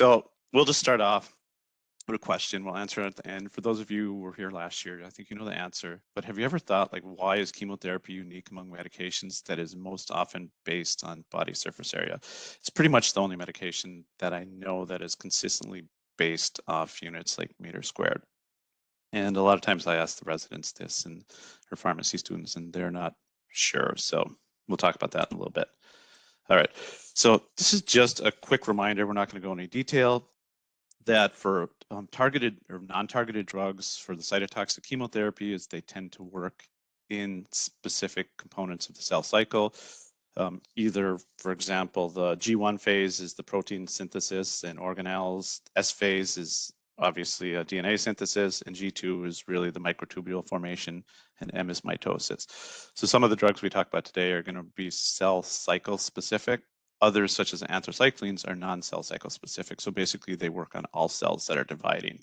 So we'll just start off with a question. We'll answer it at the end. For those of you who were here last year, I think you know the answer. But have you ever thought, like, why is chemotherapy unique among medications that is most often based on body surface area? It's pretty much the only medication that I know that is consistently based off units like meters squared. And a lot of times I ask the residents this and her pharmacy students, and they're not sure. So we'll talk about that in a little bit. All right, so this is just a quick reminder. We're not going to go into detail that for targeted or non-targeted drugs for the cytotoxic chemotherapy is they tend to work in specific components of the cell cycle. Either, for example, the G1 phase is the protein synthesis and organelles. S phase is obviously a DNA synthesis, and G2 is really the microtubule formation, and M is mitosis. So some of the drugs we talk about today are going to be cell cycle specific. Others, such as anthracyclines, are non-cell cycle specific. So basically, they work on all cells that are dividing.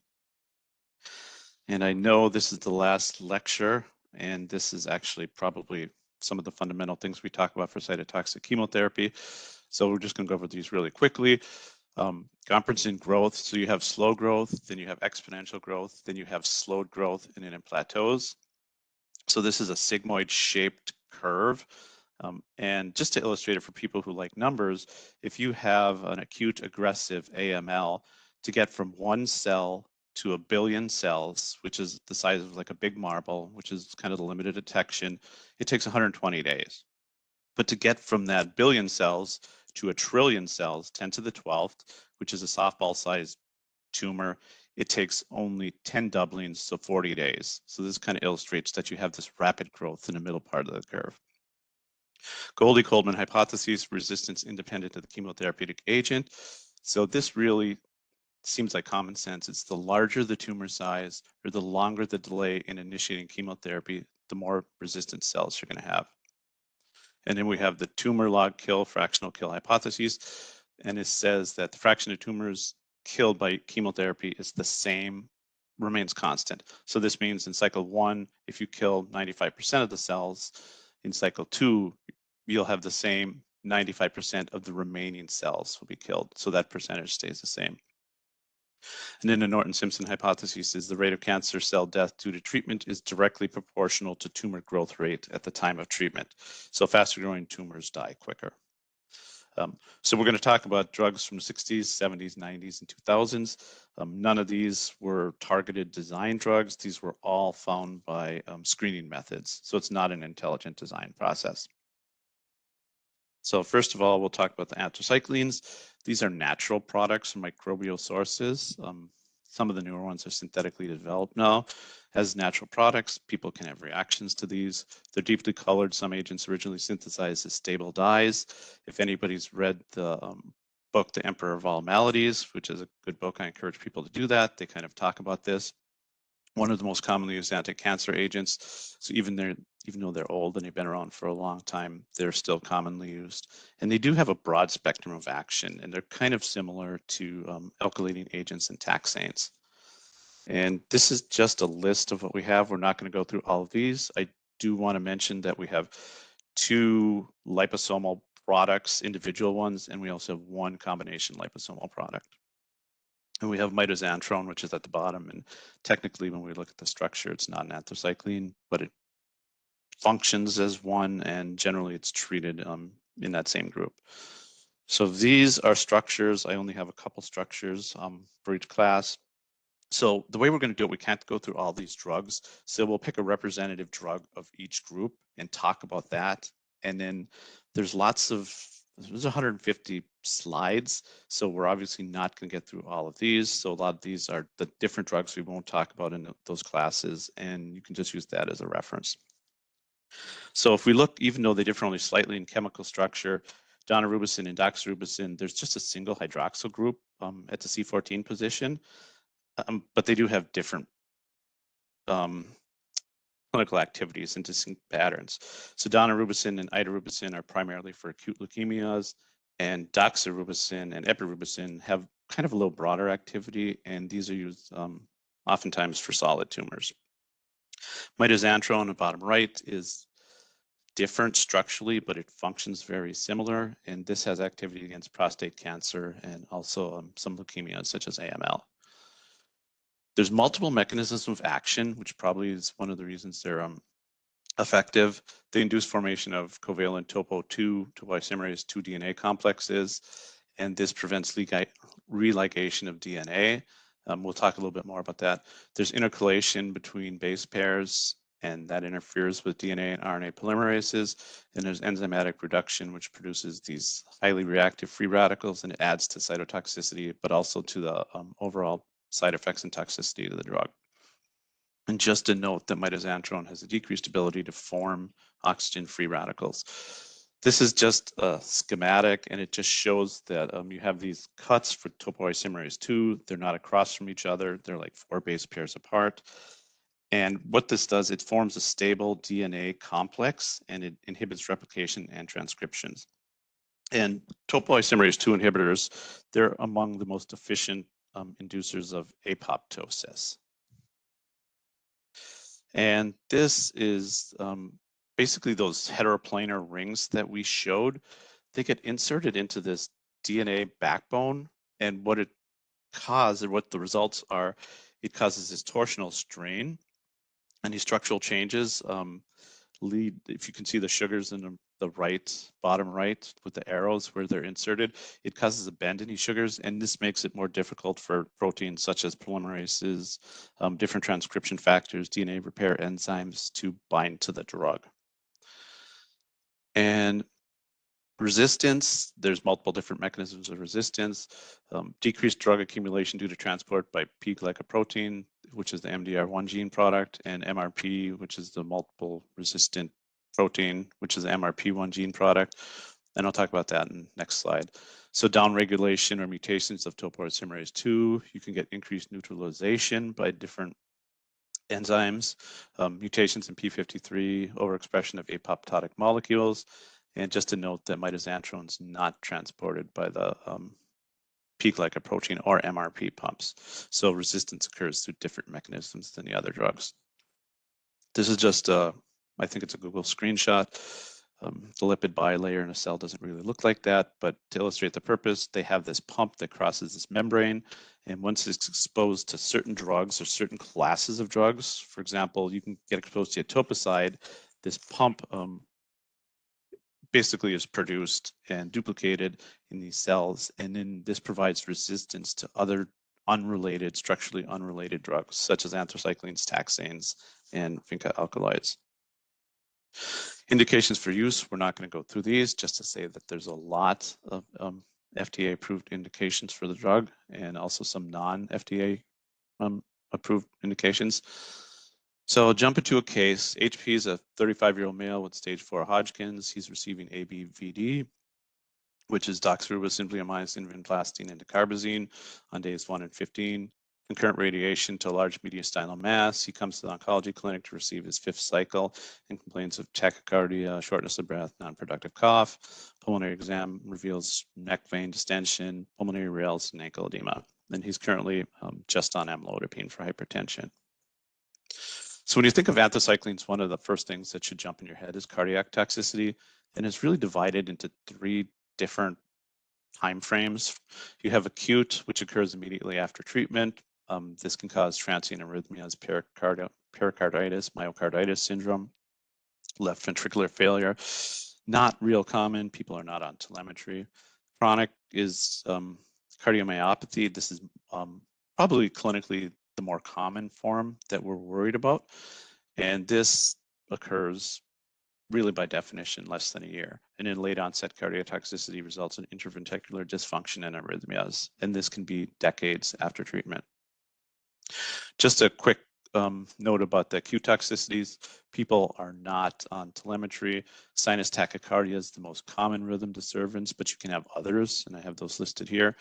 And I know this is the last lecture, and this is actually probably some of the fundamental things we talk about for cytotoxic chemotherapy. So we're just going to go over these really quickly. Comparison growth. So you have slow growth, then you have exponential growth, then you have slowed growth, and then it plateaus. So this is a sigmoid shaped curve. And just to illustrate it for people who like numbers, if you have an acute aggressive AML, to get from one cell to 1 billion cells, which is the size of like a big marble, which is kind of the limit of detection, it takes 120 days. But to get from that billion cells to 1 trillion cells, 10 to the 12th, which is a softball-sized tumor, it takes only 10 doublings, so 40 days. So this kind of illustrates that you have this rapid growth in the middle part of the curve. Goldie-Coleman hypothesis, resistance independent of the chemotherapeutic agent. So this really seems like common sense. It's the larger the tumor size or the longer the delay in initiating chemotherapy, the more resistant cells you're going to have. And then we have the tumor log kill, fractional kill hypothesis. And it says that the fraction of tumors killed by chemotherapy is the same, remains constant. So this means in cycle 1, if you kill 95% of the cells, in cycle 2, you'll have the same 95% of the remaining cells will be killed. So that percentage stays the same. And then the Norton-Simpson hypothesis is the rate of cancer cell death due to treatment is directly proportional to tumor growth rate at the time of treatment. So faster growing tumors die quicker. So we're going to talk about drugs from the 60s, 70s, 90s, and 2000s. None of these were targeted design drugs. These were all found by screening methods. So it's not an intelligent design process. So first of all, we'll talk about the anthracyclines. These are natural products from microbial sources. Some of the newer ones are synthetically developed now. As natural products, people can have reactions to these. They're deeply colored. Some agents originally synthesized as stable dyes. If anybody's read the book, The Emperor of All Maladies, which is a good book, I encourage people to do that. They kind of talk about this. One of the most commonly used anti-cancer agents. So even though they're old and they've been around for a long time, they're still commonly used. And they do have a broad spectrum of action, and they're kind of similar to alkylating agents and taxanes. And this is just a list of what we have. We're not going to go through all of these. I do want to mention that we have 2 liposomal products, individual ones, and we also have 1 combination liposomal product. And we have mitoxantrone, which is at the bottom. And technically, when we look at the structure, it's not an anthracycline, but it functions as one, and generally it's treated in that same group. So these are structures. I only have a couple structures for each class. So the way we're going to do it, we can't go through all these drugs. So we'll pick a representative drug of each group and talk about that. And then there's 150 slides. So we're obviously not going to get through all of these. So a lot of these are the different drugs we won't talk about in those classes, and you can just use that as a reference. So if we look, even though they differ only slightly in chemical structure, daunorubicin and doxorubicin, there's just a single hydroxyl group at the C14 position. But they do have different clinical activities and distinct patterns. So daunorubicin and idarubicin are primarily for acute leukemias, and doxorubicin and epirubicin have kind of a little broader activity, and these are used oftentimes for solid tumors. Mitoxantrone, on the bottom right, is different structurally, but it functions very similar. And this has activity against prostate cancer and also some leukemias such as AML. There's multiple mechanisms of action, which probably is one of the reasons they're effective. They induce formation of covalent topo-2 topoisomerase 2 DNA complexes, and this prevents religation of DNA. We'll talk a little bit more about that. There's intercalation between base pairs, and that interferes with DNA and RNA polymerases. And there's enzymatic reduction, which produces these highly reactive free radicals, and it adds to cytotoxicity, but also to the overall side effects and toxicity of the drug. And just a note that mitoxantrone has a decreased ability to form oxygen-free radicals. This is just a schematic, and it just shows that you have these cuts for topoisomerase 2. They're not across from each other. They're like 4 base pairs apart. And what this does, it forms a stable DNA complex, and it inhibits replication and transcriptions. And topoisomerase 2 inhibitors, they're among the most efficient inducers of apoptosis. And this is basically those heteroplanar rings that we showed. They get inserted into this DNA backbone, and what it causes, or what the results are, it causes this torsional strain, and these structural changes lead, if you can see the sugars in the right, bottom right with the arrows where they're inserted, it causes a bend in these sugars, and this makes it more difficult for proteins such as polymerases, different transcription factors, DNA repair enzymes to bind to the drug. And resistance, there's multiple different mechanisms of resistance. Decreased drug accumulation due to transport by P-glycoprotein, which is the MDR1 gene product, and MRP, which is the multiple resistant protein, which is the MRP1 gene product. And I'll talk about that in the next slide. So downregulation or mutations of topoisomerase 2, you can get increased neutralization by different enzymes, mutations in P53, overexpression of apoptotic molecules, and just to note that mitoxantrone is not transported by the P-glycoprotein or MRP pumps. So resistance occurs through different mechanisms than the other drugs. This is just, I think it's a Google screenshot. The lipid bilayer in a cell doesn't really look like that, but to illustrate the purpose, they have this pump that crosses this membrane, and once it's exposed to certain drugs or certain classes of drugs, for example, you can get exposed to etoposide, this pump basically is produced and duplicated in these cells, and then this provides resistance to other unrelated, structurally unrelated drugs, such as anthracyclines, taxanes, and Vinca alkaloids. Indications for use, we're not going to go through these, just to say that there's a lot of FDA approved indications for the drug, and also some non-FDA approved indications. So I'll jump into a case. HP is a 35-year-old male with stage 4 Hodgkin's. He's receiving ABVD, which is doxorubicin, bleomycin, vinblastine, and dacarbazine on days 1 and 15. Concurrent radiation to a large mediastinal mass. He comes to the oncology clinic to receive his 5th cycle and complains of tachycardia, shortness of breath, non-productive cough. Pulmonary exam reveals neck vein distension, pulmonary rales, and ankle edema. And he's currently just on amlodipine for hypertension. So when you think of anthracyclines, one of the first things that should jump in your head is cardiac toxicity, and it's really divided into 3 different time frames. You have acute, which occurs immediately after treatment. This can cause transient arrhythmias, pericarditis, myocarditis syndrome, left ventricular failure. Not real common. People are not on telemetry. Chronic is cardiomyopathy. This is probably clinically the more common form that we're worried about. And this occurs really by definition less than a year. And in late onset cardiotoxicity results in interventricular dysfunction and arrhythmias. And this can be decades after treatment. Just a quick note about the acute toxicities. People are not on telemetry. Sinus tachycardia is the most common rhythm disturbance, but you can have others, and I have those listed here.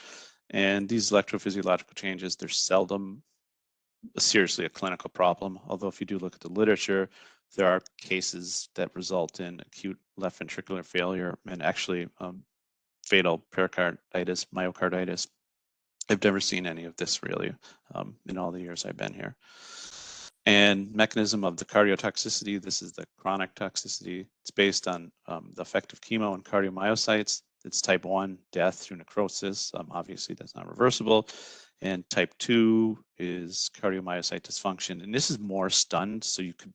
And these electrophysiological changes, they're seldom seriously a clinical problem, although if you do look at the literature, there are cases that result in acute left ventricular failure and actually fatal pericarditis, myocarditis. I've never seen any of this really in all the years I've been here. And mechanism of the cardiotoxicity, this is the chronic toxicity. It's based on the effect of chemo and cardiomyocytes. It's type 1, death through necrosis. Obviously, that's not reversible. And type 2 is cardiomyocyte dysfunction. And this is more stunned, so you could,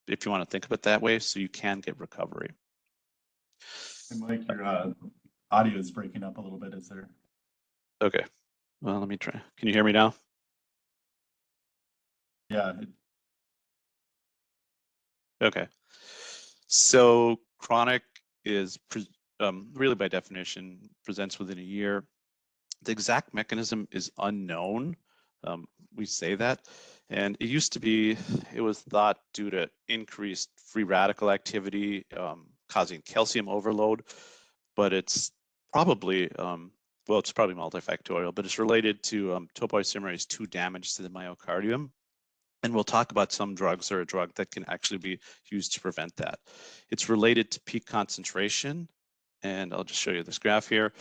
if you want to think of it that way, so you can get recovery. And Mike, your audio is breaking up a little bit. Is there? Okay. Well, let me try. Can you hear me now? Yeah. Okay. So chronic is really by definition presents within a year. The exact mechanism is unknown. We say that, and it used to be, it was thought due to increased free radical activity causing calcium overload, but it's probably, well, it's probably multifactorial, but it's related to topoisomerase 2 damage to the myocardium. And we'll talk about some drugs or a drug that can actually be used to prevent that. It's related to peak concentration. And I'll just show you this graph here.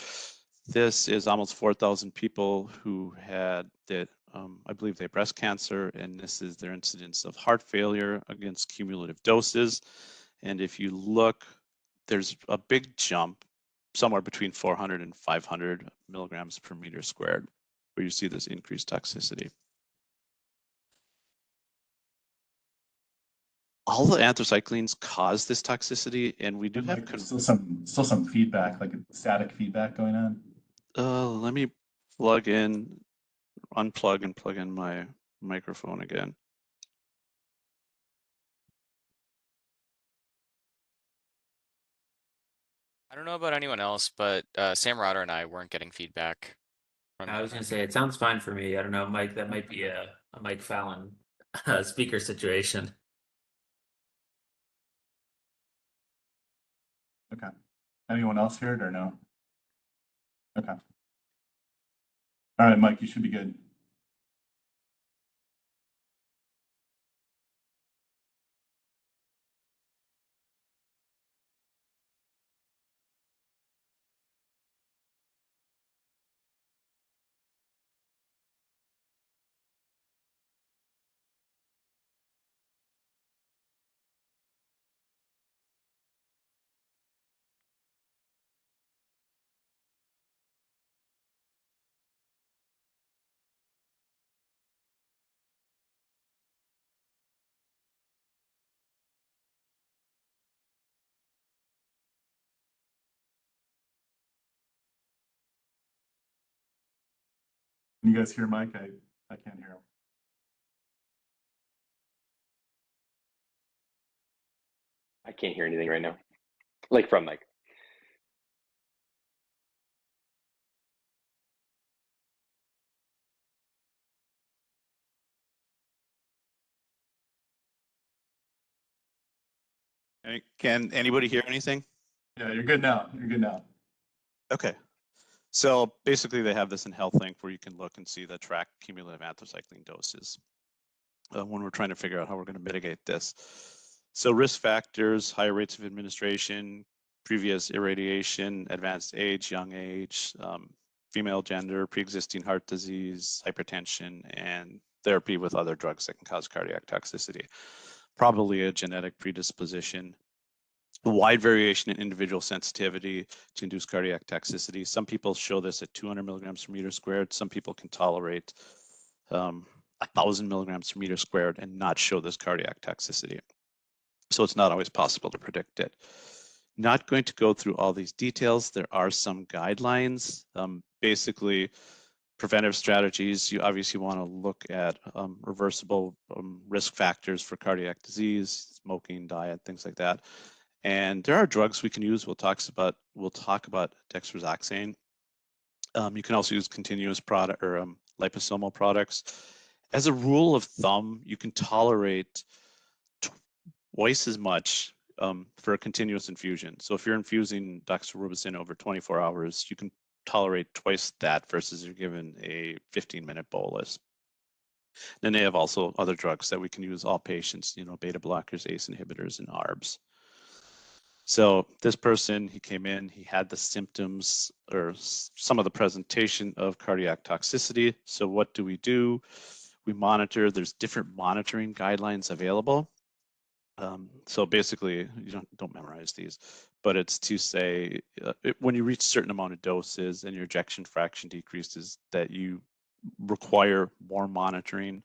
This is almost 4,000 people who had that, I believe they had breast cancer, and this is their incidence of heart failure against cumulative doses. And if you look, there's a big jump somewhere between 400 and 500 milligrams per meter squared, where you see this increased toxicity. All the anthracyclines cause this toxicity, and we do have still some feedback, like static feedback going on. Let me plug in, unplug and plug in my microphone again. I don't know about anyone else, but Sam Rotter and I weren't getting feedback. I was gonna say it sounds fine for me. I don't know, Mike. That might be a Mike Fallon speaker situation. Okay. Anyone else hear it or no? Okay. All right, Mike, you should be good. Can you guys hear Mike? I can't hear him. I can't hear anything right now, like from Mike. Can anybody hear anything? Yeah, you're good now. You're good now. Okay. So basically they have this in HealthLink where you can look and see the track cumulative anthracycline doses when we're trying to figure out how we're going to mitigate this. So risk factors, higher rates of administration, previous irradiation, advanced age, young age, female gender, pre-existing heart disease, hypertension, and therapy with other drugs that can cause cardiac toxicity. Probably a genetic predisposition. A wide variation in individual sensitivity to induce cardiac toxicity. Some people show this at 200 milligrams per meter squared. Some people can tolerate 1,000 milligrams per meter squared and not show this cardiac toxicity. So it's not always possible to predict it. Not going to go through all these details. There are some guidelines. Basically, preventive strategies, you obviously want to look at reversible risk factors for cardiac disease, smoking, diet, things like that. And there are drugs we can use. We'll talk about dexrazoxane. You can also use continuous product or liposomal products. As a rule of thumb, you can tolerate twice as much for a continuous infusion. So if you're infusing doxorubicin over 24 hours, you can tolerate twice that versus you're given a 15-minute bolus. Then they have also other drugs that we can use all patients, beta blockers, ACE inhibitors, and ARBs. So this person, he came in, he had the symptoms or some of the presentation of cardiac toxicity. So what do? we monitor. There's different monitoring guidelines available. So basically, you don't memorize these, but it's to say when you reach a certain amount of doses and your ejection fraction decreases, that you require more monitoring,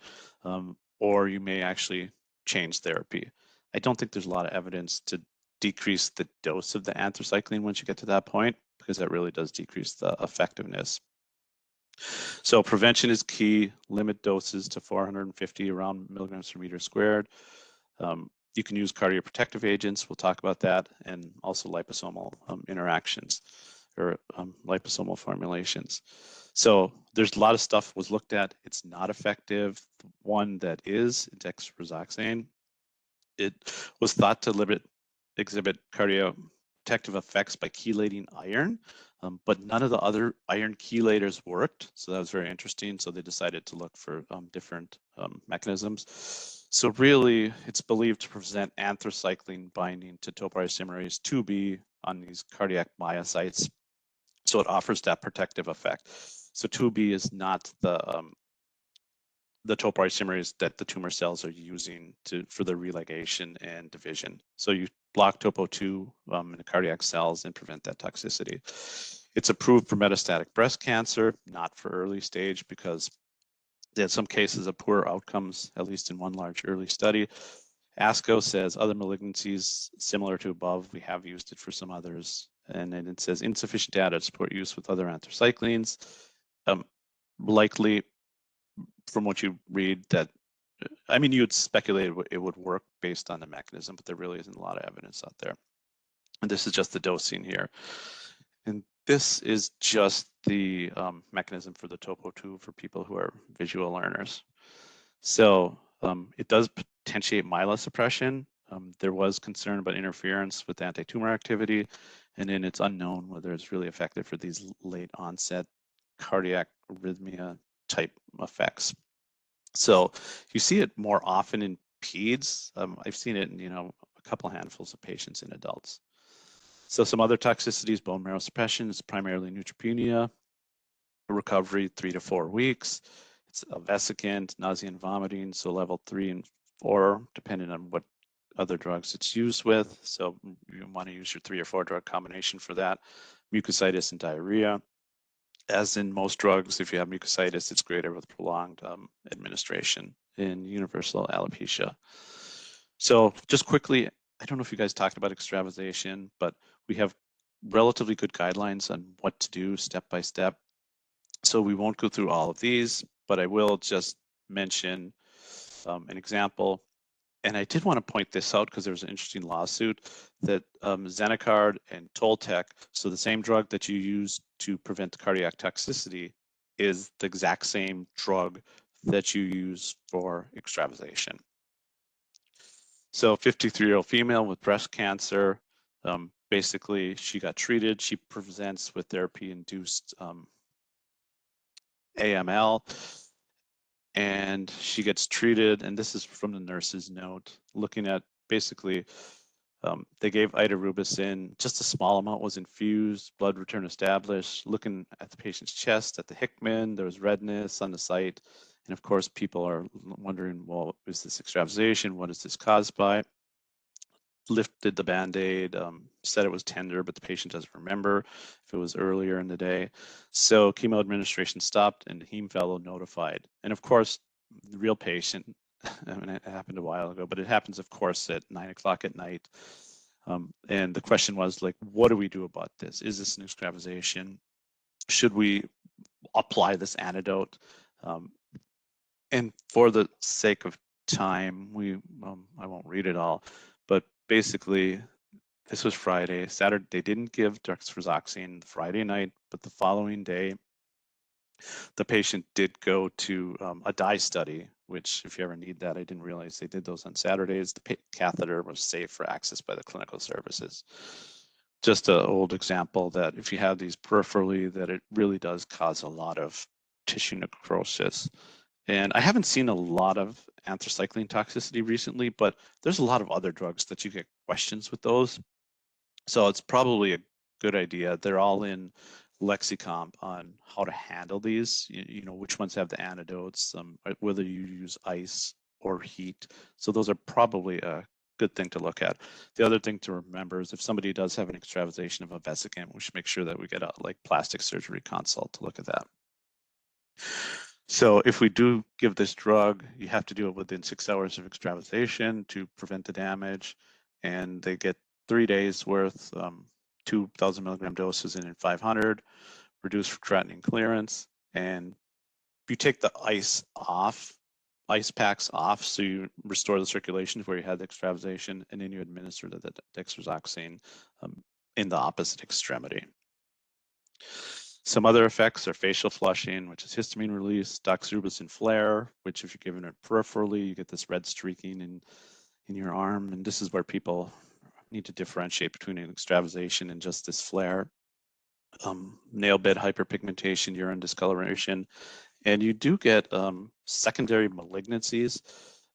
or you may actually change therapy. I don't think there's a lot of evidence to decrease the dose of the anthracycline once you get to that point, because that really does decrease the effectiveness. So prevention is key. Limit doses to 450 around milligrams per meter squared. You can use cardioprotective agents. We'll talk about that, and also liposomal interactions or liposomal formulations. So there's a lot of stuff was looked at. It's not effective. One that is dexrazoxane. It was thought to exhibit cardioprotective effects by chelating iron, but none of the other iron chelators worked. So that was very interesting. So they decided to look for different mechanisms. So really, it's believed to prevent anthracycline binding to topoisomerase 2B on these cardiac myocytes. So it offers that protective effect. So 2B is not the topoisomerase that the tumor cells are using for the religation and division. So you block topo2 in the cardiac cells and prevent that toxicity. It's approved for metastatic breast cancer, not for early stage, because they had some cases of poor outcomes, at least in one large early study. ASCO says other malignancies similar to above, we have used it for some others. And then it says insufficient data to support use with other anthracyclines. Likely, from what you read, that, I mean, you would speculate it would work based on the mechanism, but there really isn't a lot of evidence out there. And this is just the dosing here. And this is just the mechanism for the topo2 for people who are visual learners. So it does potentiate myelosuppression. There was concern about interference with anti-tumor activity, and then it's unknown whether it's really effective for these late onset cardiac arrhythmia type effects. So you see it more often in peds. I've seen it in, a couple handfuls of patients in adults. So some other toxicities, bone marrow suppression is primarily neutropenia, recovery 3 to 4 weeks. It's a vesicant, nausea and vomiting, so level 3 and 4, depending on what other drugs it's used with. So you want to use your 3 or 4 drug combination for that. Mucositis and diarrhea. As in most drugs, if you have mucositis, it's greater with prolonged administration in universal alopecia. So just quickly, I don't know if you guys talked about extravasation, but we have relatively good guidelines on what to do step by step. So we won't go through all of these, but I will just mention an example. And I did want to point this out because there was an interesting lawsuit that Zenocard and Toltec, so the same drug that you use to prevent cardiac toxicity, is the exact same drug that you use for extravasation. So 53-year-old female with breast cancer, basically she got treated. She presents with therapy-induced AML, and she gets treated, and this is from the nurse's note, looking at basically, they gave idarubicin, just a small amount was infused, blood return established, looking at the patient's chest, at the Hickman, there was redness on the site, and of course people are wondering, well, is this extravasation? What is this caused by? Lifted the Band-Aid, said it was tender, but the patient doesn't remember if it was earlier in the day. So chemo administration stopped and the heme fellow notified. And of course, the real patient, I mean, it happened a while ago, but it happens, of course, at 9 o'clock at night. And the question was, like, what do we do about this? Is this an extravasation? Should we apply this antidote? And for the sake of time, I won't read it all, but basically, this was Friday. Saturday, they didn't give dexrazoxane Friday night, but the following day, the patient did go to a dye study, which if you ever need that, I didn't realize they did those on Saturdays. The catheter was safe for access by the clinical services. Just an old example that if you have these peripherally, that it really does cause a lot of tissue necrosis. And I haven't seen a lot of anthracycline toxicity recently, but there's a lot of other drugs that you get questions with those. So it's probably a good idea. They're all in lexicon on how to handle these, you know, which ones have the antidotes, whether you use ice or heat. So those are probably a good thing to look at. The other thing to remember is if somebody does have an extravasation of a vesicant, we should make sure that we get a like plastic surgery consult to look at that. So if we do give this drug, you have to do it within 6 hours of extravasation to prevent the damage, and they get 3 days worth, 2,000 milligram doses in 500, reduced creatinine clearance, and you take the ice packs off, so you restore the circulation where you had the extravasation, and then you administer the dexrazoxane in the opposite extremity. Some other effects are facial flushing, which is histamine release, doxorubicin flare, which if you're giving it peripherally, you get this red streaking in your arm, and this is where people need to differentiate between an extravasation and just this flare. Nail bed hyperpigmentation, urine discoloration, and you do get secondary malignancies,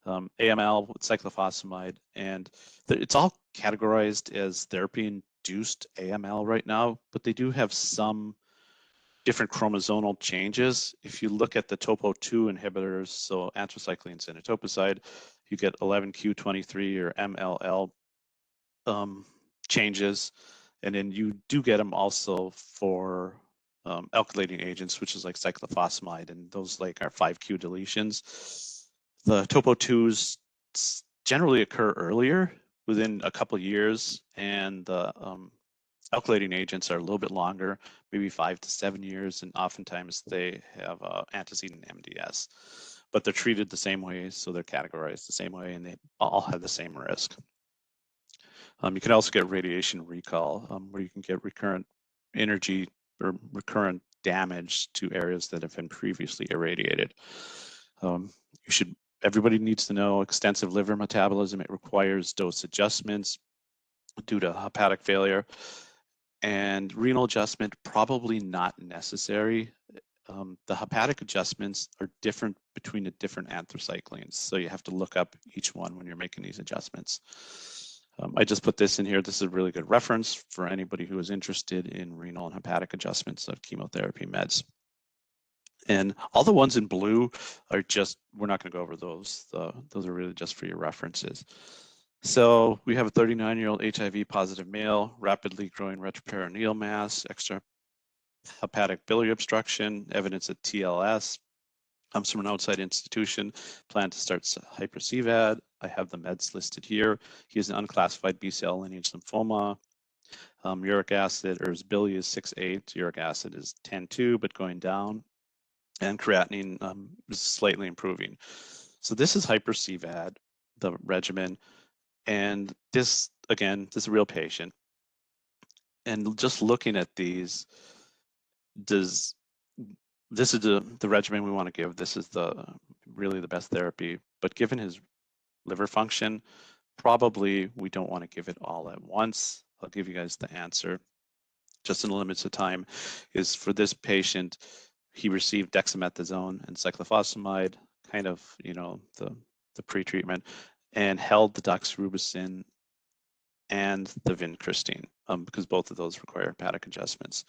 AML with cyclophosphamide, and it's all categorized as therapy-induced AML right now, but they do have some different chromosomal changes. If you look at the topo2 inhibitors, so anthracyclines and etoposide, you get 11q23 or MLL changes, and then you do get them also for alkylating agents, which is like cyclophosphamide, and those like are 5q deletions. The topo2s generally occur earlier, within a couple of years, and the alkylating agents are a little bit longer, maybe 5 to 7 years, and oftentimes they have antecedent MDS. But they're treated the same way, so they're categorized the same way, and they all have the same risk. You can also get radiation recall, where you can get recurrent energy or recurrent damage to areas that have been previously irradiated. Everybody needs to know extensive liver metabolism. It requires dose adjustments due to hepatic failure, and renal adjustment probably not necessary. The hepatic adjustments are different between the different anthracyclines, so you have to look up each one when you're making these adjustments. I just put this in here. This is a really good reference for anybody who is interested in renal and hepatic adjustments of chemotherapy meds. And all the ones in blue are just, we're not going to go over those. Those are really just for your references. So we have a 39-year-old HIV positive male, rapidly growing retroperitoneal mass, extra hepatic biliary obstruction, evidence of TLS, comes from an outside institution, plan to start hyper-CVAD. I have the meds listed here. He has an unclassified B-cell lineage lymphoma. Uric acid, or his bili is 6.8, uric acid is 10.2, but going down, and creatinine is slightly improving. So this is hyper-CVAD, the regimen, and this, again, this is a real patient. And just looking at these, this is the regimen we want to give. This is really the best therapy, but given his liver function, probably we don't want to give it all at once. I'll give you guys the answer just in the limits of time. Is for this patient, he received dexamethasone and cyclophosphamide, kind of, you know, the pre-treatment, and held the doxorubicin and the vincristine, because both of those require hepatic adjustments.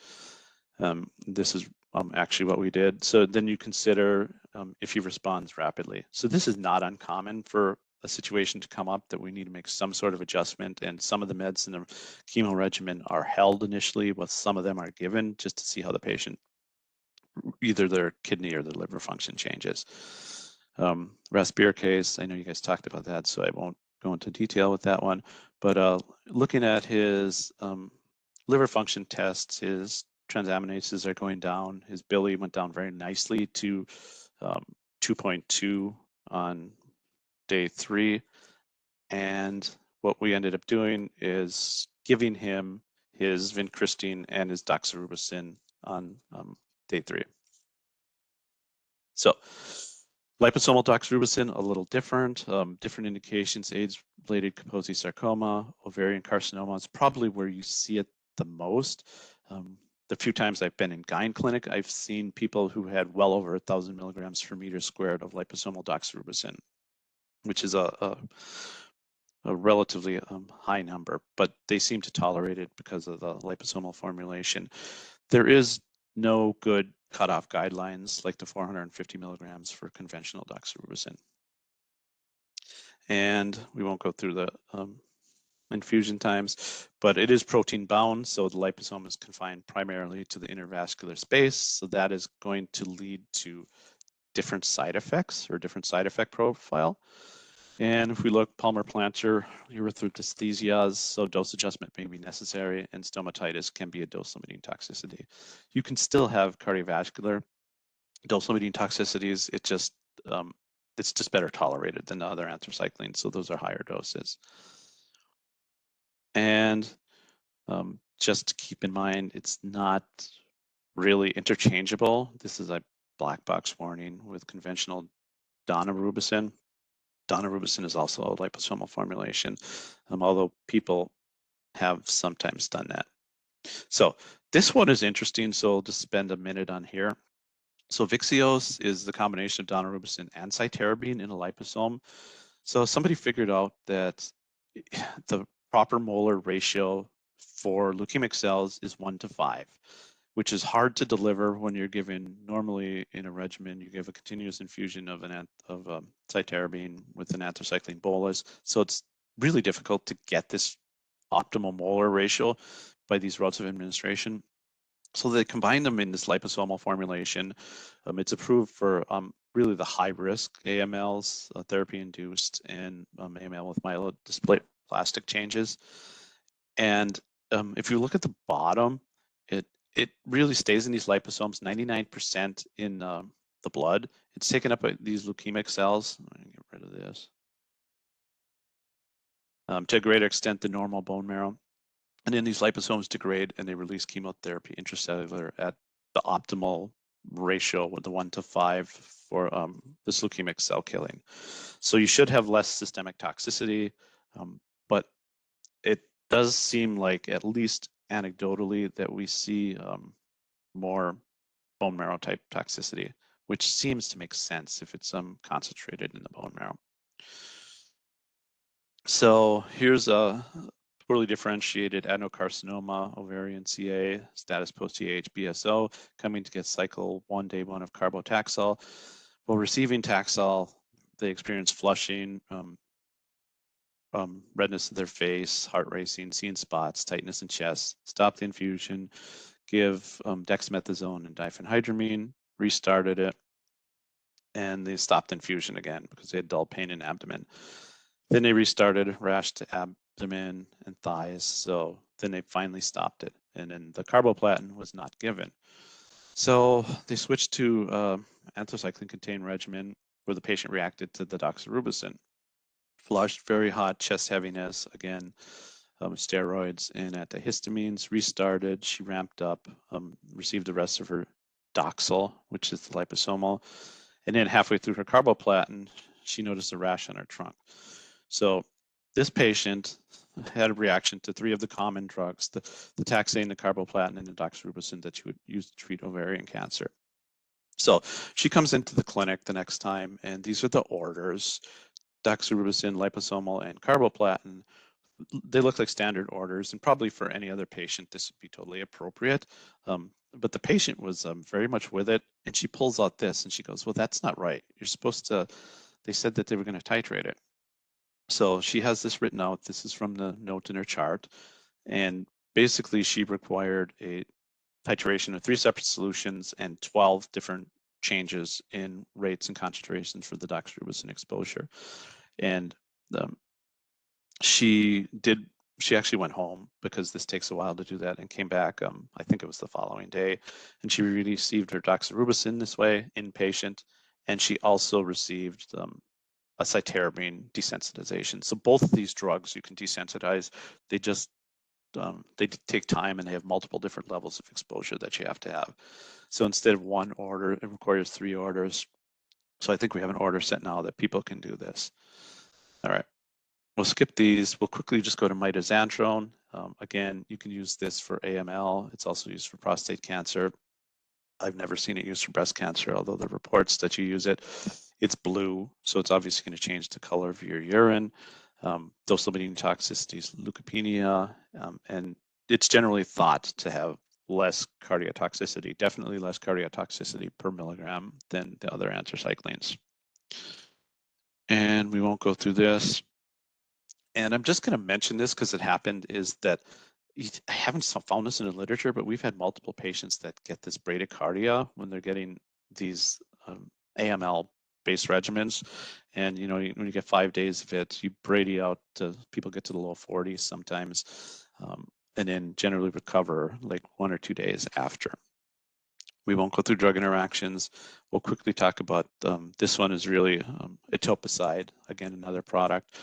This is actually what we did. So then you consider if he responds rapidly. So this is not uncommon for a situation to come up that we need to make some sort of adjustment, and some of the meds in the chemo regimen are held initially, but some of them are given just to see how the patient, either their kidney or their liver function changes. Rasburicase, I know you guys talked about that, so I won't go into detail with that one, but looking at his liver function tests, his transaminases are going down. His bili went down very nicely to 2.2 on day 3. And what we ended up doing is giving him his vincristine and his doxorubicin on day 3. So liposomal doxorubicin, a little different, different indications, AIDS-related Kaposi sarcoma, ovarian carcinoma is probably where you see it the most. The few times I've been in gyne clinic, I've seen people who had well over 1,000 milligrams per meter squared of liposomal doxorubicin, which is a relatively high number, but they seem to tolerate it because of the liposomal formulation. there is no good cutoff guidelines like the 450 milligrams for conventional doxorubicin. And we won't go through the infusion times, but it is protein bound, so the liposome is confined primarily to the intervascular space. So that is going to lead to different side effects or different side effect profile. And if we look, palmar-plantar erythrodysthesias, so dose adjustment may be necessary, and stomatitis can be a dose-limiting toxicity. You can still have cardiovascular dose-limiting toxicities. It's just better tolerated than the other anthracyclines, so those are higher doses. And just to keep in mind, it's not really interchangeable. This is a black box warning with conventional daunorubicin. Daunorubicin is also a liposomal formulation, although people have sometimes done that. So this one is interesting, so I'll just spend a minute on here. So Vyxeos is the combination of daunorubicin and cytarabine in a liposome. So somebody figured out that the proper molar ratio for leukemic cells is 1:5, which is hard to deliver when you're given normally in a regimen. You give a continuous infusion of cytarabine with an anthracycline bolus. So it's really difficult to get this optimal molar ratio by these routes of administration. So they combine them in this liposomal formulation. It's approved for really the high risk AMLs, therapy induced, and AML with myelodysplastic changes. And if you look at the bottom, it really stays in these liposomes, 99% in the blood. It's taken up by these leukemic cells. I'm going to get rid of this. To a greater extent, the normal bone marrow. And then these liposomes degrade and they release chemotherapy intracellular at the optimal ratio with the 1:5 for this leukemic cell killing. So you should have less systemic toxicity, but it does seem like, at least anecdotally, that we see more bone marrow type toxicity, which seems to make sense if it's concentrated in the bone marrow. So here's a poorly differentiated adenocarcinoma, ovarian CA, status post-TH BSO, coming to get cycle 1, day 1 of carbotaxol. While receiving Taxol, they experience flushing, redness of their face, heart racing, seeing spots, tightness in chest. Stop the infusion, give dexamethasone and diphenhydramine, restarted it, and they stopped infusion again because they had dull pain in abdomen. Then they restarted, rash to abdomen and thighs. So then they finally stopped it. And then the carboplatin was not given. So they switched to anthracycline-contained regimen where the patient reacted to the doxorubicin. Flushed, very hot, chest heaviness, again, steroids and antihistamines, restarted. She ramped up, received the rest of her Doxil, which is the liposomal. And then halfway through her carboplatin, she noticed a rash on her trunk. So this patient had a reaction to 3 of the common drugs, the taxane, the carboplatin, and the doxorubicin that you would use to treat ovarian cancer. So she comes into the clinic the next time, and these are the orders: doxorubicin, liposomal, and carboplatin. They look like standard orders, and probably for any other patient, this would be totally appropriate. But the patient was very much with it, and she pulls out this, and she goes, well, that's not right. You're supposed to, they said that they were going to titrate it. So she has this written out. This is from the note in her chart. And basically, she required a titration of 3 separate solutions and 12 different changes in rates and concentrations for the doxorubicin exposure. And she actually went home because this takes a while to do that, and came back, I think it was the following day, and she received her doxorubicin this way, inpatient, and she also received a cytarabine desensitization. So both of these drugs you can desensitize. They just they take time, and they have multiple different levels of exposure that you have to have. So instead of 1 order, it requires 3 orders. So I think we have an order set now that people can do this. All right. We'll skip these. We'll quickly just go to mitoxantrone. Again, you can use this for AML. It's also used for prostate cancer. I've never seen it used for breast cancer, although the reports that you use it, it's blue, so it's obviously going to change the color of your urine. Dose-limiting toxicities, leukopenia, and it's generally thought to have less cardiotoxicity, definitely less cardiotoxicity per milligram than the other anthracyclines. And we won't go through this. And I'm just going to mention this because it happened, is that I haven't found this in the literature, but we've had multiple patients that get this bradycardia when they're getting these AML-based regimens. And when you get 5 days of it, you brady out to, people get to the low 40s sometimes, and then generally recover like 1 or 2 days after. We won't go through drug interactions. We'll quickly talk about this one is really etoposide, again, another product,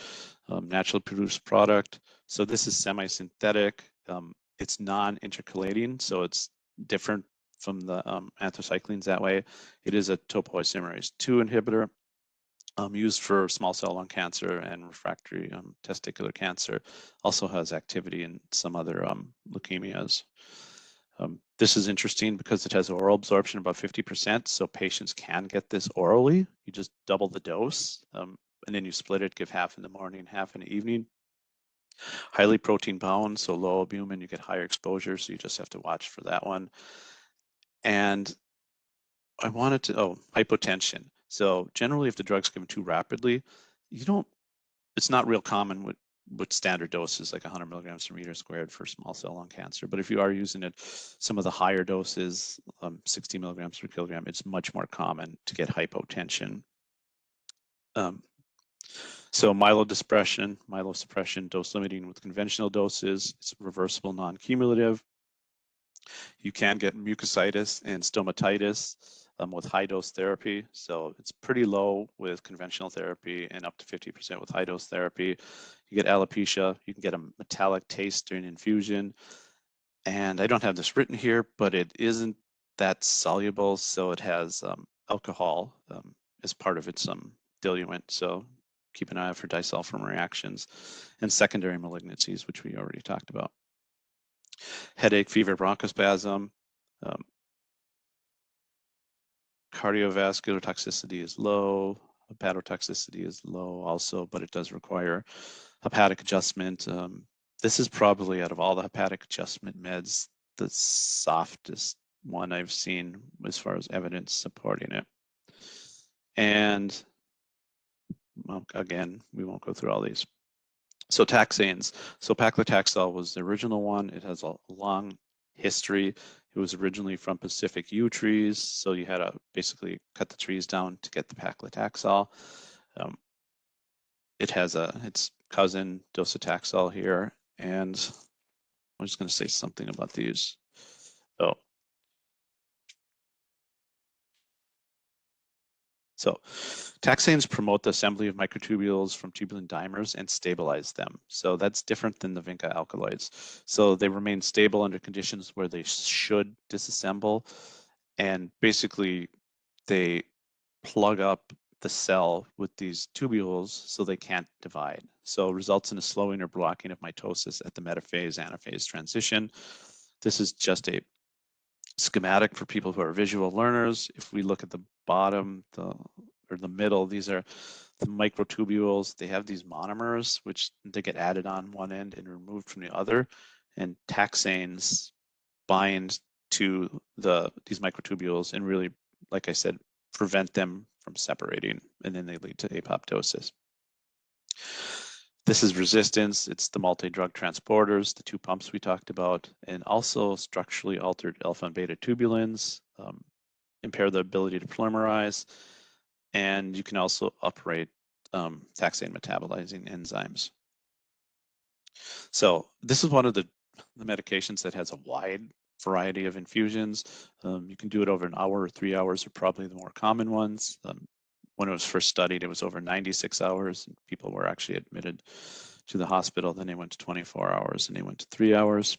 naturally produced product. So this is semi-synthetic. It's non-intercalating, so it's different from the anthracyclines that way. It is a topoisomerase 2 inhibitor used for small cell lung cancer and refractory testicular cancer. Also has activity in some other leukemias. This is interesting because it has oral absorption about 50%, so patients can get this orally. You just double the dose, and then you split it, give half in the morning, half in the evening. Highly protein bound, so low albumin, you get higher exposure, so you just have to watch for that one. And I wanted to, hypotension. So generally, if the drug's given too rapidly, it's not real common with standard doses like 100 milligrams per meter squared for small cell lung cancer. But if you are using it, some of the higher doses, 60 milligrams per kilogram, it's much more common to get hypotension. So myelosuppression, dose limiting with conventional doses. It's reversible, non-cumulative. You can get mucositis and stomatitis with high dose therapy. So it's pretty low with conventional therapy and up to 50% with high dose therapy. You get alopecia, you can get a metallic taste during infusion. And I don't have this written here, but it isn't that soluble. So it has alcohol as part of its diluent. So keep an eye out for disulfur reactions and secondary malignancies, which we already talked about. Headache, fever, bronchospasm. Cardiovascular toxicity is low. Hepatotoxicity is low also, but it does require hepatic adjustment. This is probably, out of all the hepatic adjustment meds, the softest one I've seen as far as evidence supporting it. And again, we won't go through all these. So taxanes. So paclitaxel was the original one. It has a long history. It was originally from Pacific yew trees. So you had to basically cut the trees down to get the paclitaxel. It has its cousin docetaxel here. And I'm just going to say something about these. So taxanes promote the assembly of microtubules from tubulin dimers and stabilize them. So that's different than the Vinca alkaloids. So they remain stable under conditions where they should disassemble. And basically, they plug up the cell with these tubules so they can't divide. So it results in a slowing or blocking of mitosis at the metaphase-anaphase transition. This is just a schematic for people who are visual learners. If we look at the bottom, or the middle, these are the microtubules. They have these monomers, which they get added on one end and removed from the other. And taxanes bind to these microtubules and really, like I said, prevent them from separating, and then they lead to apoptosis. This is resistance. It's the multi-drug transporters, the two pumps we talked about, and also structurally altered alpha and beta tubulins impair the ability to polymerize, and you can also uprate taxane metabolizing enzymes. So this is one of the medications that has a wide variety of infusions. You can do it over an hour or 3 hours are probably the more common ones. When it was first studied, it was over 96 hours. And people were actually admitted to the hospital. Then they went to 24 hours and they went to 3 hours.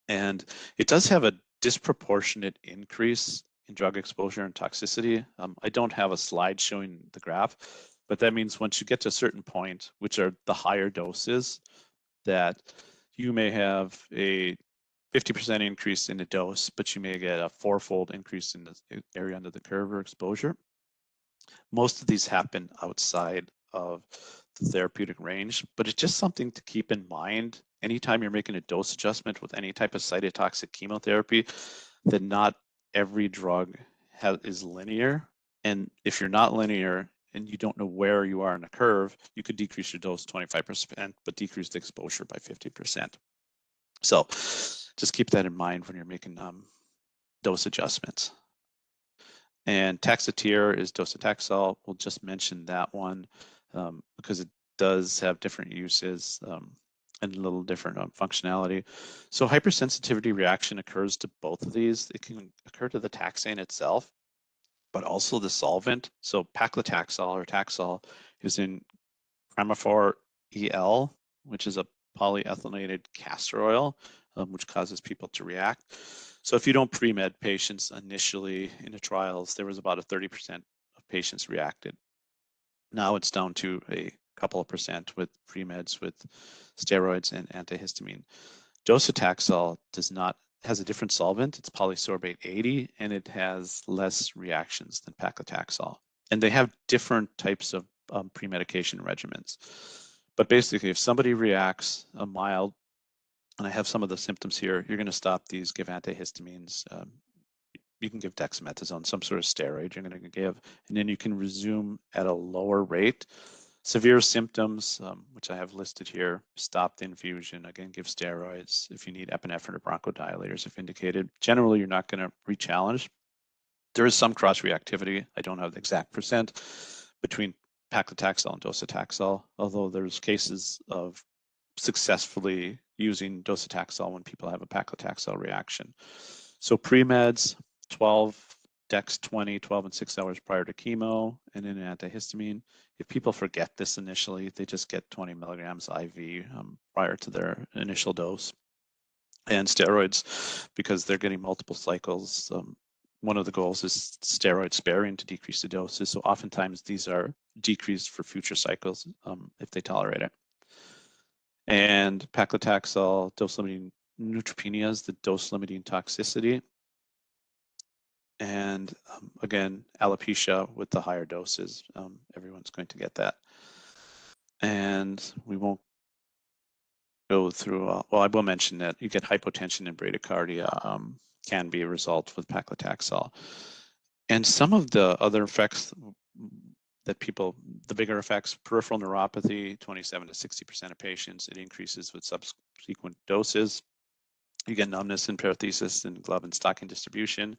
And it does have a disproportionate increase in drug exposure and toxicity. I don't have a slide showing the graph, but that means once you get to a certain point, which are the higher doses, that you may have a 50% increase in the dose, but you may get a 4-fold increase in the area under the curve or exposure. Most of these happen outside of the therapeutic range, but it's just something to keep in mind anytime you're making a dose adjustment with any type of cytotoxic chemotherapy, that not every drug is linear. And if you're not linear and you don't know where you are in the curve, you could decrease your dose 25%, but decrease the exposure by 50%. So just keep that in mind when you're making dose adjustments. And Taxotere is docetaxel. We'll just mention that one because it does have different uses and a little different functionality. So hypersensitivity reaction occurs to both of these. It can occur to the taxane itself, but also the solvent. So paclitaxel or Taxol is in chromophore EL, which is a polyethylene castor oil, which causes people to react. So if you don't pre-med patients initially in the trials, there was about a 30% of patients reacted. Now it's down to a couple of percent with pre-meds with steroids and antihistamine. Docetaxel has a different solvent. It's polysorbate 80, and it has less reactions than paclitaxel. And they have different types of pre-medication regimens. But basically, if somebody reacts a mild, and I have some of the symptoms here, you're going to stop these, give antihistamines. You can give dexamethasone, some sort of steroid you're going to give, and then you can resume at a lower rate. Severe symptoms, which I have listed here, stop the infusion. Again, give steroids. If you need epinephrine or bronchodilators, if indicated. Generally, you're not going to re-challenge. There is some cross-reactivity. I don't have the exact percent between paclitaxel and docetaxel, although there's cases of successfully using docetaxel when people have a paclitaxel reaction. So pre-meds, 12, Dex 20, 12 and 6 hours prior to chemo, and then an antihistamine. If people forget this initially, they just get 20 milligrams IV prior to their initial dose. And steroids, because they're getting multiple cycles. One of the goals is steroid sparing to decrease the doses. So oftentimes these are decreased for future cycles if they tolerate it. And paclitaxel, dose-limiting neutropenias, the dose-limiting toxicity. And again, alopecia with the higher doses. Everyone's going to get that. And we won't go through, well, I will mention that you get hypotension and bradycardia can be a result with paclitaxel. And some of the other effects that the bigger effects, peripheral neuropathy, 27 to 60% of patients, it increases with subsequent doses. You get numbness and paresthesia and glove and stocking distribution.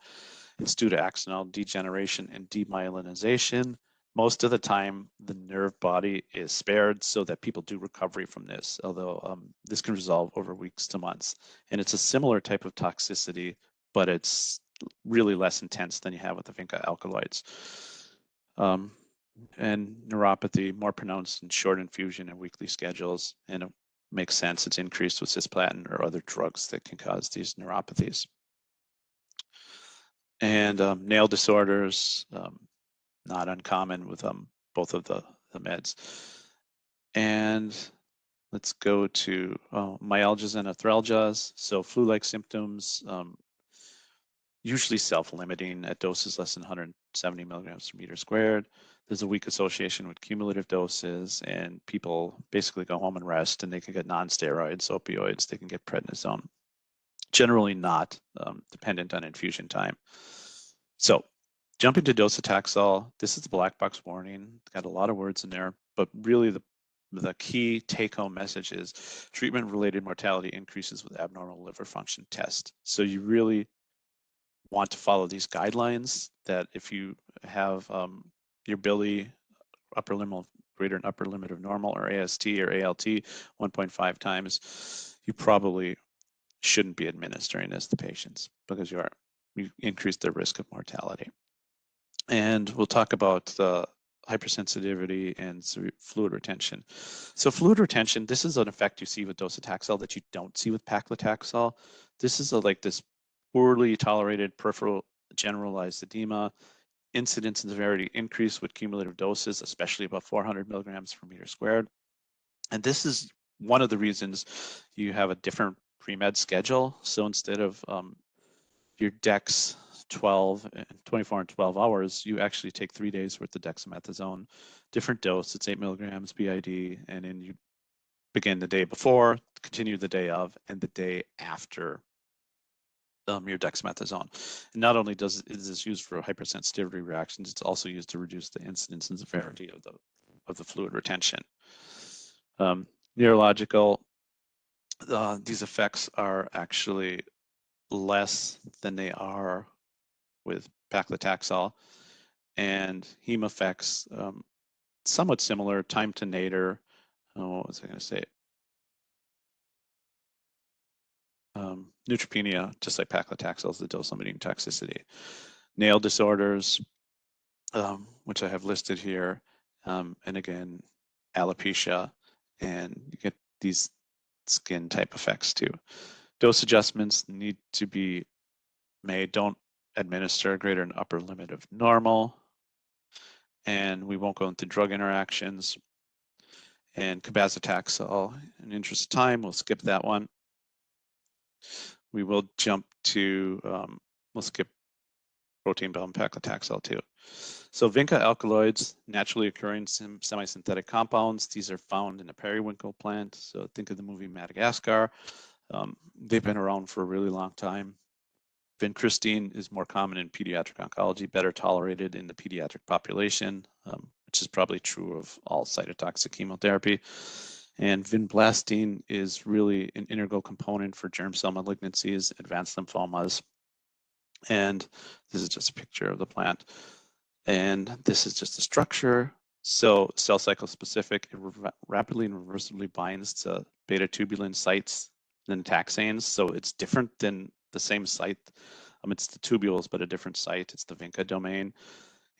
It's due to axonal degeneration and demyelinization. Most of the time, the nerve body is spared so that people do recovery from this, although this can resolve over weeks to months. And it's a similar type of toxicity, but it's really less intense than you have with the Vinca alkaloids. And neuropathy, more pronounced in short infusion and weekly schedules, and it makes sense. It's increased with cisplatin or other drugs that can cause these neuropathies. And nail disorders, not uncommon with both of the meds. And let's go to myalgias and arthralgias. So flu-like symptoms, usually self-limiting at doses less than 170 milligrams per meter squared. There's a weak association with cumulative doses, and people basically go home and rest, and they can get non-steroids, opioids, they can get prednisone. Generally not dependent on infusion time. So jumping to docetaxel, this is the black box warning. It's got a lot of words in there, but really the key take-home message is treatment-related mortality increases with abnormal liver function test. So you really want to follow these guidelines that if you have your Billy upper limit greater than upper limit of normal, or AST or ALT 1.5 times, you probably shouldn't be administering this to patients because you increase their risk of mortality. And we'll talk about the hypersensitivity and fluid retention. So fluid retention, this is an effect you see with docetaxel that you don't see with paclitaxel. This is like this poorly tolerated peripheral generalized edema. Incidence and severity increase with cumulative doses, especially above 400 milligrams per meter squared. And this is one of the reasons you have a different pre-med schedule. So instead of your Dex 12 and 24 and 12 hours, you actually take 3 days worth of dexamethasone, different dose, it's 8 milligrams BID, and then you begin the day before, continue the day of, and the day after your dexamethasone. And not only is this used for hypersensitivity reactions, it's also used to reduce the incidence and severity of the fluid retention. Neurological, these effects are actually less than they are with paclitaxel, and heme effects somewhat similar. Time to nadir. Oh, what was I going to say? Neutropenia, just like paclitaxel, is the dose-limiting toxicity. Nail disorders, which I have listed here, and again, alopecia, and you get these skin type effects too. Dose adjustments need to be made. Don't administer greater than upper limit of normal. And we won't go into drug interactions. And cabazitaxel, in the interest of time, we'll skip that one. We will jump to, we'll skip protein-bound paclitaxel too. So Vinca alkaloids, naturally occurring semi-synthetic compounds. These are found in the periwinkle plant. So think of the movie Madagascar. They've been around for a really long time. Vincristine is more common in pediatric oncology, better tolerated in the pediatric population, which is probably true of all cytotoxic chemotherapy. And vinblastine is really an integral component for germ cell malignancies, advanced lymphomas. And this is just a picture of the plant. And this is just a structure. So cell cycle specific, it rapidly and reversibly binds to beta tubulin sites than taxanes. So it's different than the same site. It's the tubules, but a different site. It's the Vinca domain.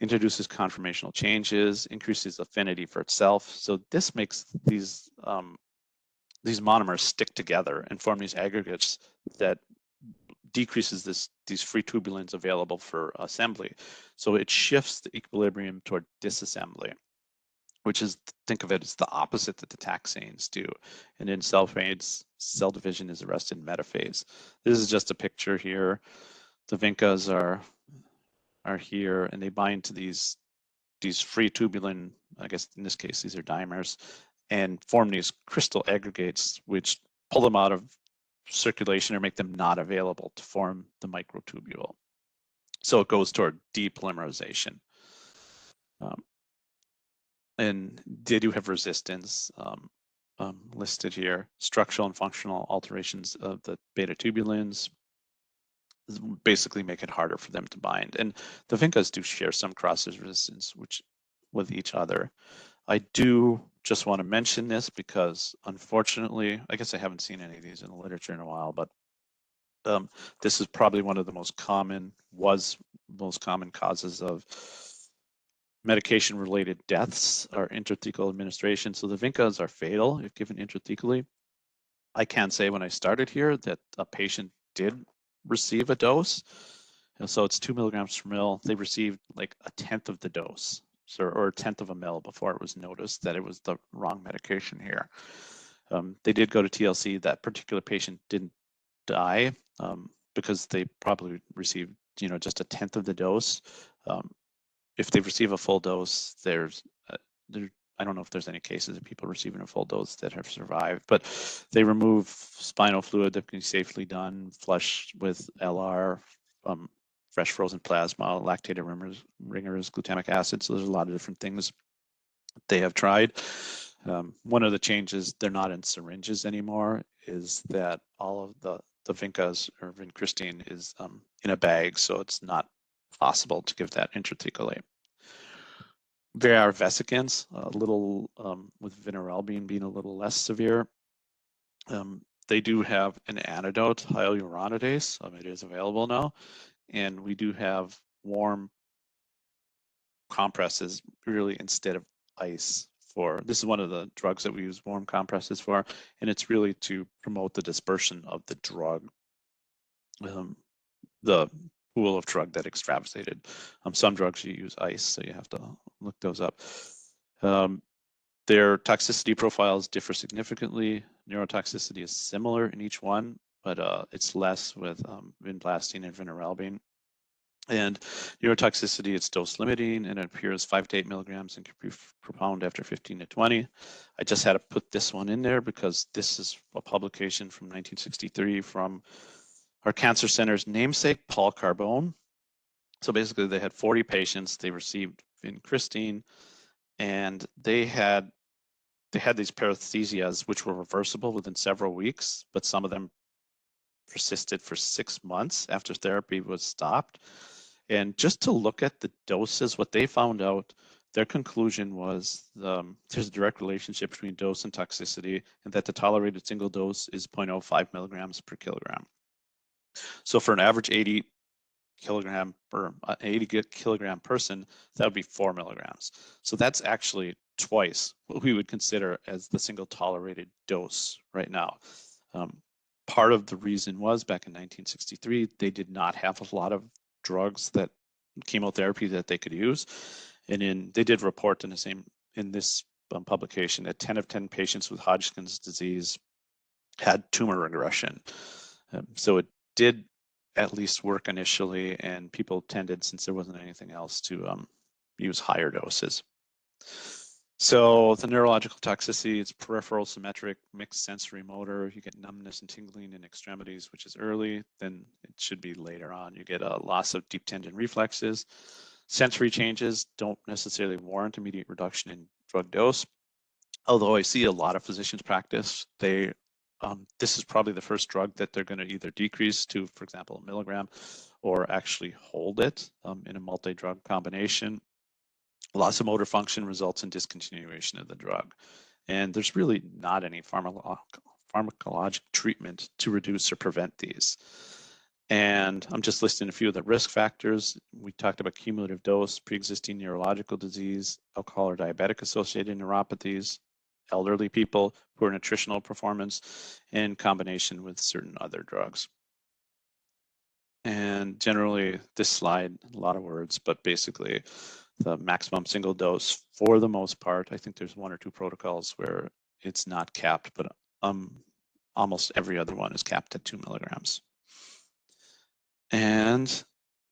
Introduces conformational changes, increases affinity for itself. So this makes these monomers stick together and form these aggregates that decreases these free tubulins available for assembly. So it shifts the equilibrium toward disassembly, which is, think of it as the opposite that the taxanes do. And in sulfates, cell division is arrested in metaphase. This is just a picture here. The Vincas are here, and they bind to these free tubulin, I guess in this case, these are dimers, and form these crystal aggregates, which pull them out of circulation or make them not available to form the microtubule. So it goes toward depolymerization. And they do have resistance listed here. Structural and functional alterations of the beta tubulins basically make it harder for them to bind. And the Vincas do share some cross-resistance with each other. I do just want to mention this because, unfortunately, I guess I haven't seen any of these in the literature in a while, but this is probably one of the most common causes of medication-related deaths are intrathecal administration. So the Vincas are fatal if given intrathecally. I can say when I started here that a patient did receive a dose. And so it's 2 milligrams per mil. They received like a tenth of the dose, or a tenth of a mil before it was noticed that it was the wrong medication here. They did go to TLC. That particular patient didn't die because they probably received, just a tenth of the dose. If they receive a full dose, I don't know if there's any cases of people receiving a full dose that have survived, but they remove spinal fluid that can be safely done, flush with LR, fresh frozen plasma, lactated ringers, glutamic acid. So there's a lot of different things they have tried. One of the changes, they're not in syringes anymore, is that all of the Vincas or vincristine is in a bag, so it's not possible to give that intrathecally. There are vesicants, a little with vinorelbine being a little less severe. They do have an antidote, hyaluronidase. It is available now, and we do have warm compresses really instead of ice. This is one of the drugs that we use warm compresses for, and it's really to promote the dispersion of the drug, the pool of drug that extravasated. Some drugs you use ice, so you have to look those up. Their toxicity profiles differ significantly. Neurotoxicity is similar in each one, but it's less with vinblastine and vinorelbine. And neurotoxicity, it's dose limiting, and it appears 5 to 8 milligrams per pound after 15 to 20. I just had to put this one in there because this is a publication from 1963 from our cancer center's namesake, Paul Carbone. So basically, they had 40 patients. They received vincristine, and they had these paresthesias, which were reversible within several weeks, but some of them persisted for 6 months after therapy was stopped. And just to look at the doses, what they found out, their conclusion was there's a direct relationship between dose and toxicity, and that the tolerated single dose is 0.05 milligrams per kilogram. So for an average 80 kilogram person, that would be 4 milligrams. So that's actually twice what we would consider as the single tolerated dose right now. Part of the reason was back in 1963, they did not have a lot of drugs that chemotherapy that they could use. And they did report in this publication that 10 of 10 patients with Hodgkin's disease had tumor regression. So it did at least work initially, and people tended, since there wasn't anything else, to use higher doses. So the neurological toxicity, it's peripheral, symmetric, mixed sensory motor. You get numbness and tingling in extremities, which is early. Then it should be later on. You get a loss of deep tendon reflexes. Sensory changes don't necessarily warrant immediate reduction in drug dose. Although I see a lot of physicians practice, this is probably the first drug that they're going to either decrease to, for example, a milligram, or actually hold it in a multi-drug combination. Loss of motor function results in discontinuation of the drug. And there's really not any pharmacologic treatment to reduce or prevent these. And I'm just listing a few of the risk factors. We talked about cumulative dose, pre-existing neurological disease, alcohol or diabetic associated neuropathies, elderly people, poor nutritional performance, in combination with certain other drugs. And generally, this slide, a lot of words, but basically the maximum single dose, for the most part, I think there's 1 or 2 protocols where it's not capped, but almost every other one is capped at 2 milligrams. And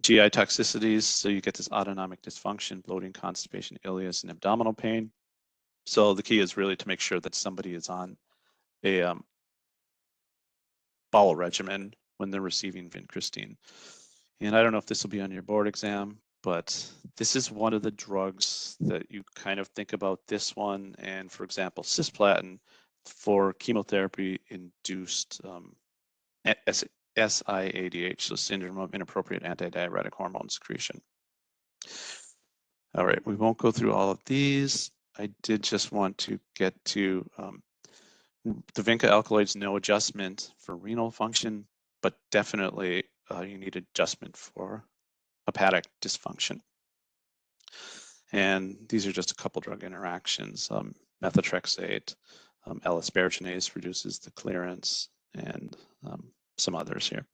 GI toxicities, so you get this autonomic dysfunction, bloating, constipation, ileus, and abdominal pain. So the key is really to make sure that somebody is on a bowel regimen when they're receiving vincristine. And I don't know if this will be on your board exam, but this is one of the drugs that you kind of think about this one. And for example, cisplatin for chemotherapy-induced SIADH, so syndrome of inappropriate antidiuretic hormone secretion. All right, we won't go through all of these. I did just want to get to the Vinca alkaloids, no adjustment for renal function, but definitely you need adjustment for hepatic dysfunction. And these are just a couple drug interactions. Methotrexate, L-asparagine reduces the clearance, and some others here.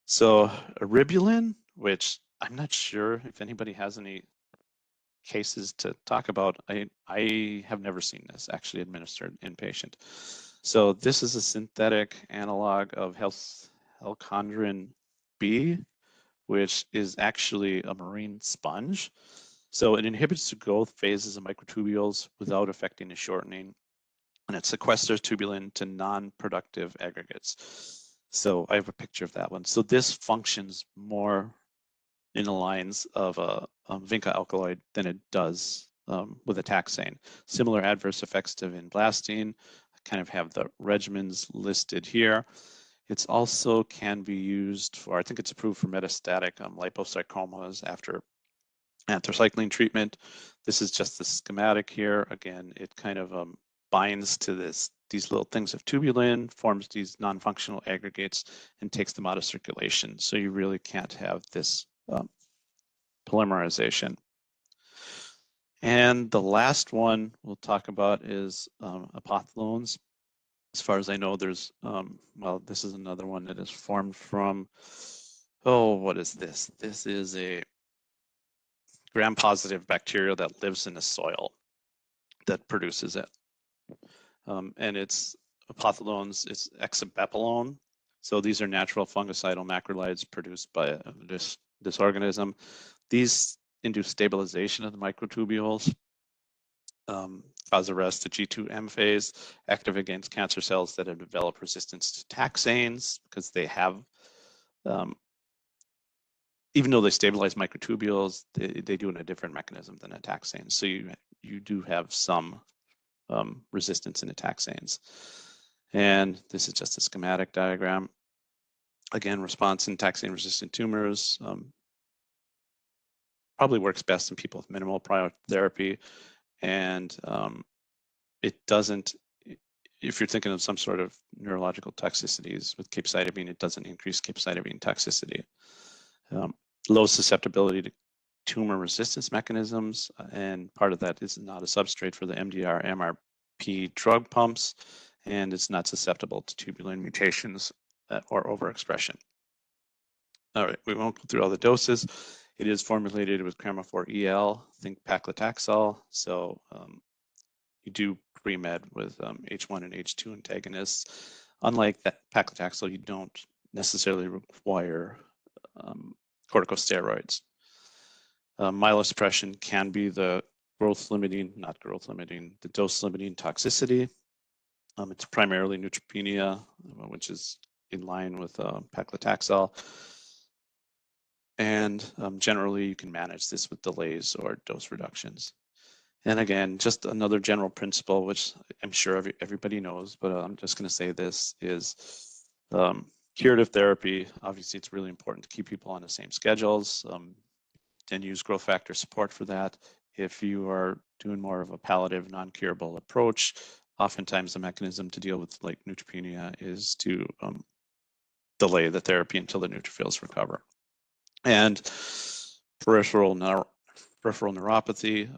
So eribulin, which I'm not sure if anybody has any cases to talk about. I have never seen this actually administered inpatient. So this is a synthetic analog of Helchondrin B, which is actually a marine sponge. So it inhibits the growth phases of microtubules without affecting the shortening, and it sequesters tubulin to non-productive aggregates. So I have a picture of that one. So this functions more in the lines of a Vinca alkaloid than it does with a taxane. Similar adverse effects to vinblastine. I kind of have the regimens listed here. It's also can be used for, I think it's approved for metastatic liposarcomas after anthracycline treatment. This is just the schematic here. Again, it kind of binds to these little things of tubulin, forms these non-functional aggregates, and takes them out of circulation. So you really can't have this polymerization. And the last one we'll talk about is Epothilones. As far as I know, there's, well, this is another one that is formed from, what is this? This is a gram-positive bacteria that lives in the soil that produces it. And it's Epothilones, it's hexabepilone. So these are natural fungicidal macrolides produced by this this organism. These induce stabilization of the microtubules, cause arrest to G2M phase, active against cancer cells that have developed resistance to taxanes because they have, even though they stabilize microtubules, they do it in a different mechanism than a taxane. So you do have some resistance in the taxanes. And this is just a schematic diagram. Again, response in taxane-resistant tumors probably works best in people with minimal prior therapy. And it doesn't, if you're thinking of some sort of neurological toxicities with capecitabine, it doesn't increase capecitabine toxicity. Low susceptibility to tumor resistance mechanisms, and part of that is not a substrate for the MDR, MRP drug pumps, and it's not susceptible to tubulin mutations or overexpression. All right, we won't go through all the doses. It is formulated with Cramophore EL, think paclitaxel. So you do pre-med with H1 and H2 antagonists. Unlike that paclitaxel, you don't necessarily require corticosteroids. Myelosuppression can be the the dose-limiting toxicity. It's primarily neutropenia, which is in line with paclitaxel. And generally, you can manage this with delays or dose reductions. And again, just another general principle, which I'm sure everybody knows, but I'm just going to say this is curative therapy. Obviously, it's really important to keep people on the same schedules and use growth factor support for that. If you are doing more of a palliative, non-curable approach, oftentimes the mechanism to deal with like neutropenia is to delay the therapy until the neutrophils recover. And peripheral neuropathy,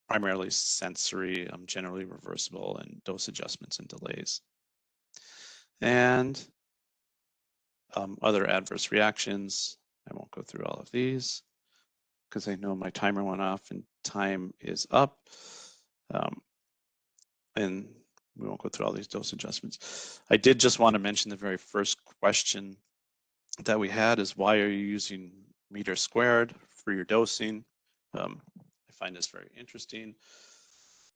primarily sensory, generally reversible, and dose adjustments and delays. And other adverse reactions, I won't go through all of these because I know my timer went off and time is up. And we won't go through all these dose adjustments. I did just want to mention the very first question that we had is, why are you using meter squared for your dosing? I find this very interesting.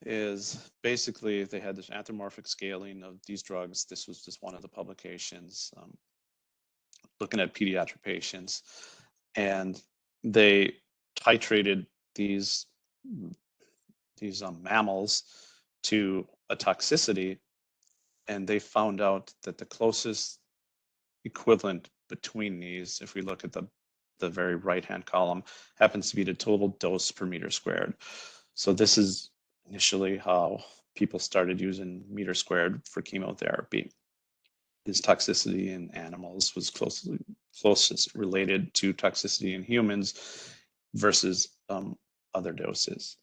Is basically they had this anthropomorphic scaling of these drugs. This was just one of the publications looking at pediatric patients, and they titrated these mammals to a toxicity, and they found out that the closest equivalent between these, if we look at the very right-hand column, happens to be the total dose per meter squared. So this is initially how people started using meter squared for chemotherapy. This toxicity in animals was closest related to toxicity in humans versus other doses.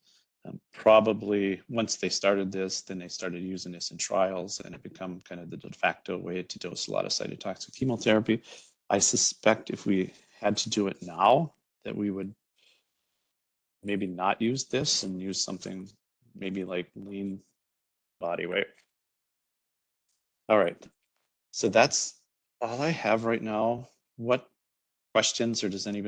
Probably once they started this, then they started using this in trials, and it became kind of the de facto way to dose a lot of cytotoxic chemotherapy. I suspect if we had to do it now, that we would maybe not use this and use something maybe like lean body weight. All right, so that's all I have right now. What questions, or does anybody